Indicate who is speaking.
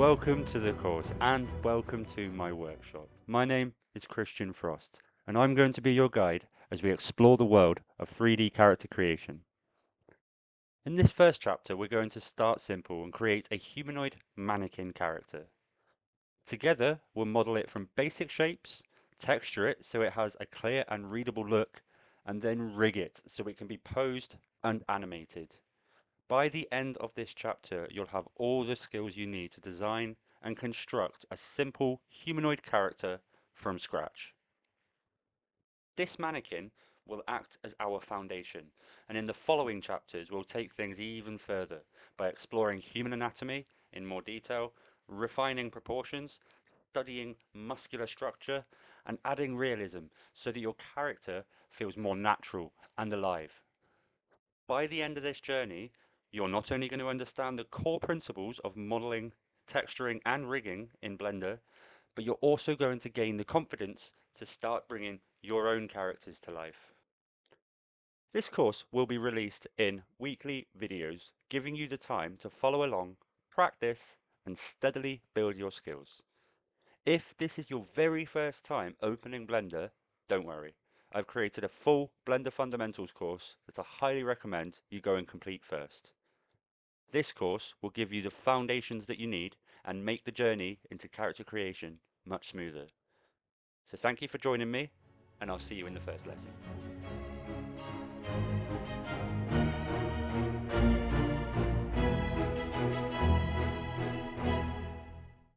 Speaker 1: welcome to the course and welcome to my workshop. My name is Christian Frost and I'm going to be your guide as we explore the world of 3D character creation. In this first chapter, we're going to start simple and create a humanoid mannequin character. Together, we'll model it from basic shapes, texture it so it has a clear and readable look, and then rig it so it can be posed and animated. By the end of this chapter, you'll have all the skills you need to design and construct a simple humanoid character from scratch. This mannequin will act as our foundation, and in the following chapters, we'll take things even further by exploring human anatomy in more detail, refining proportions, studying muscular structure, and adding realism so that your character feels more natural and alive. By the end of this journey, you're not only going to understand the core principles of modeling, texturing, and rigging in Blender, but you're also going to gain the confidence to start bringing your own characters to life. This course will be released in weekly videos, giving you the time to follow along, practice, and steadily build your skills. If this is your very first time opening Blender, don't worry. I've created a full Blender Fundamentals course that I highly recommend you go and complete first. This course will give you the foundations that you need and make the journey into character creation much smoother. So thank you for joining me, and I'll see you in the first lesson.